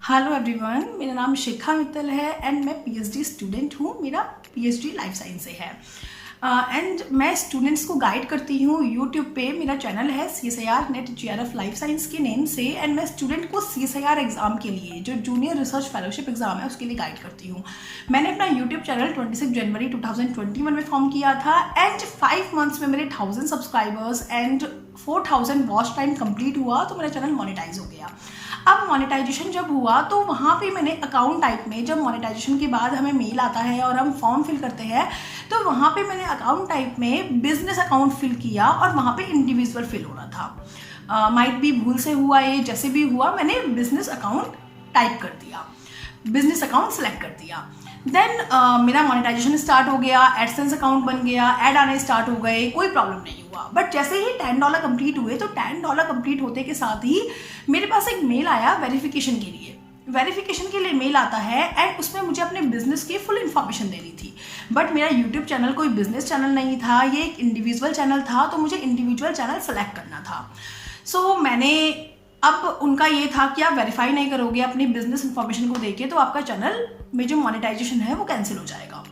Hello everyone, मेरा नाम शिखा मित्तल है एंड मैं पीएचडी स्टूडेंट हूँ। मेरा पीएचडी लाइफ साइंस से है एंड मैं स्टूडेंट्स को गाइड करती हूँ। यूट्यूब पे मेरा चैनल है CSIR net GRF life science के नेम से एंड मैं स्टूडेंट को CSIR एग्जाम के लिए जो जूनियर रिसर्च फेलोशिप एग्जाम है उसके लिए गाइड करती हूँ। मैंने अपना यूट्यूब चैनल 26 जनवरी 2021 में फॉर्म किया था एंड 5 मंथ्स में मेरे 1000 subscribers and 4000 watch time complete हुआ तो मेरा चैनल मोनेटाइज हो गया। अब मोनेटाइजेशन जब हुआ तो वहाँ पे मैंने अकाउंट टाइप में, जब मोनेटाइजेशन के बाद हमें मेल आता है और हम फॉर्म फिल करते हैं तो वहाँ पे मैंने अकाउंट टाइप में बिजनेस अकाउंट फिल किया और वहाँ पे इंडिविजुअल फिल हो रहा था। माइट भी भूल से हुआ, ये जैसे भी हुआ मैंने बिजनेस अकाउंट टाइप कर दिया, बिजनेस अकाउंट सेलेक्ट कर दिया। देन मेरा मोनेटाइजेशन स्टार्ट हो गया, एडसेंस अकाउंट बन गया, ऐड आने स्टार्ट हो गए, कोई प्रॉब्लम नहीं हुआ। बट जैसे ही $10 कंप्लीट हुए तो $10 कंप्लीट होते के साथ ही मेरे पास एक मेल आया वेरिफिकेशन के लिए। वेरिफिकेशन के लिए मेल आता है एंड उसमें मुझे अपने बिजनेस की फुल इन्फॉर्मेशन देनी थी। बट मेरा यूट्यूब चैनल कोई बिजनेस चैनल नहीं था, ये एक इंडिविजुअल चैनल था, तो मुझे इंडिविजुअल चैनल सेलेक्ट करना था। सो मैंने, अब उनका ये था कि आप वेरीफाई नहीं करोगे अपनी बिजनेस इन्फॉर्मेशन को देके तो आपका चैनल में जो मोनेटाइजेशन है वो कैंसिल हो जाएगा।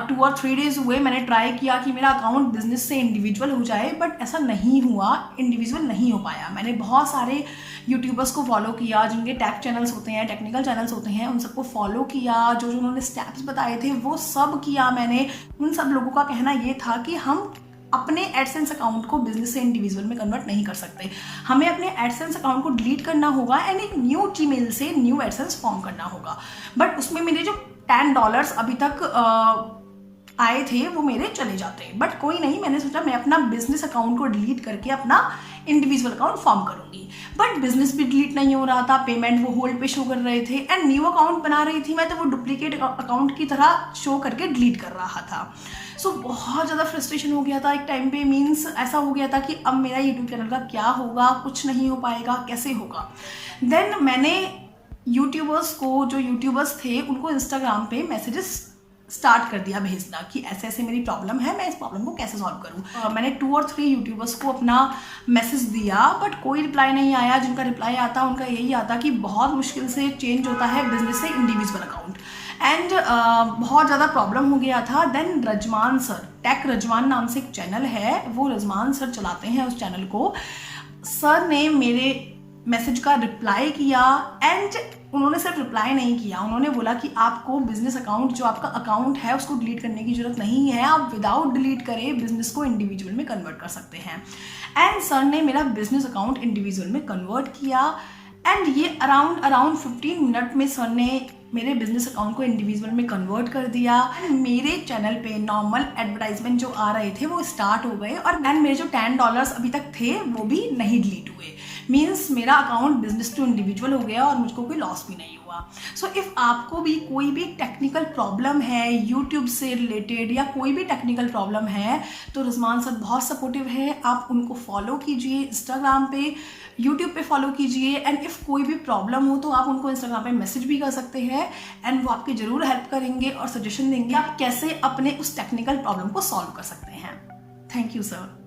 2 और 3 डेज हुए, मैंने ट्राई किया कि मेरा अकाउंट बिजनेस से इंडिविजुअल हो जाए बट ऐसा नहीं हुआ, इंडिविजुअल नहीं हो पाया। मैंने बहुत सारे यूट्यूबर्स को फॉलो किया जिनके टेक चैनल्स होते हैं, टेक्निकल चैनल्स होते हैं, उन सबको फॉलो किया, जो जो उन्होंने स्टेप्स बताए थे वो सब किया मैंने। उन सब लोगों का कहना ये था कि हम अपने एडसेंस अकाउंट को बिजनेस से इंडिविजुअल में कन्वर्ट नहीं कर सकते, हमें अपने एडसेंस अकाउंट को डिलीट करना होगा एंड एक न्यू जीमेल से न्यू एडसेंस फॉर्म करना होगा। बट उसमें मेरे जो $10 अभी तक आए थे वो मेरे चले जाते। बट कोई नहीं, मैंने सोचा मैं अपना बिजनेस अकाउंट को डिलीट करके अपना इंडिविजुअल अकाउंट फॉर्म करूंगी। बट बिजनेस भी डिलीट नहीं हो रहा था, पेमेंट वो होल्ड पे शो कर रहे थे एंड न्यू अकाउंट बना रही थी मैं तो वो डुप्लीकेट अकाउंट की तरह शो करके डिलीट कर रहा था। सो बहुत ज़्यादा फ्रस्ट्रेशन हो गया था एक टाइम पे। मीन्स ऐसा हो गया था कि अब मेरा यूट्यूब चैनल का क्या होगा, कुछ नहीं हो पाएगा, कैसे होगा। देन मैंने यूट्यूबर्स को, जो यूट्यूबर्स थे उनको इंस्टाग्राम पे मैसेजेस स्टार्ट कर दिया भेजना कि ऐसे ऐसे मेरी प्रॉब्लम है, मैं इस प्रॉब्लम को कैसे सॉल्व करूँ। मैंने 2 और 3 यूट्यूबर्स को अपना मैसेज दिया बट कोई रिप्लाई नहीं आया। जिनका रिप्लाई आता उनका यही आता कि बहुत मुश्किल से चेंज होता है बिजनेस से इंडिविजुअल अकाउंट एंड बहुत ज़्यादा प्रॉब्लम हो गया था। देन रजमान सर, techrajman नाम से एक चैनल है, वो रजमान सर चलाते हैं उस चैनल को। सर ने मेरे मैसेज का रिप्लाई किया एंड उन्होंने सिर्फ रिप्लाई नहीं किया, उन्होंने बोला कि आपको बिजनेस अकाउंट, जो आपका अकाउंट है उसको डिलीट करने की जरूरत नहीं है, आप विदाउट डिलीट करे बिजनेस को इंडिविजुअल में कन्वर्ट कर सकते हैं। एंड सर ने मेरा बिजनेस अकाउंट इंडिविजुअल में कन्वर्ट किया एंड ये अराउंड 15 मिनट में सर ने मेरे बिजनेस अकाउंट को इंडिविजुअल में कन्वर्ट कर दिया। मेरे चैनल पे नॉर्मल एडवर्टाइजमेंट जो आ रहे थे वो स्टार्ट हो गए और मेरे जो $10 अभी तक थे वो भी नहीं डिलीट हुए। मीन्स मेरा अकाउंट बिजनेस टू इंडिविजुअल हो गया और मुझको कोई लॉस भी नहीं हुआ। सो इफ़ आपको भी कोई भी टेक्निकल प्रॉब्लम है यूट्यूब से रिलेटेड या कोई भी टेक्निकल प्रॉब्लम है तो रजमान सर बहुत सपोर्टिव है, आप उनको फॉलो कीजिए इंस्टाग्राम पे, यूट्यूब पे फॉलो कीजिए एंड इफ़ कोई भी प्रॉब्लम हो तो आप उनको इंस्टाग्राम पे मैसेज भी कर सकते हैं एंड वो आपकी ज़रूर हेल्प करेंगे और सजेशन देंगे आप कैसे अपने उस टेक्निकल प्रॉब्लम को सॉल्व कर सकते हैं। Thank you sir.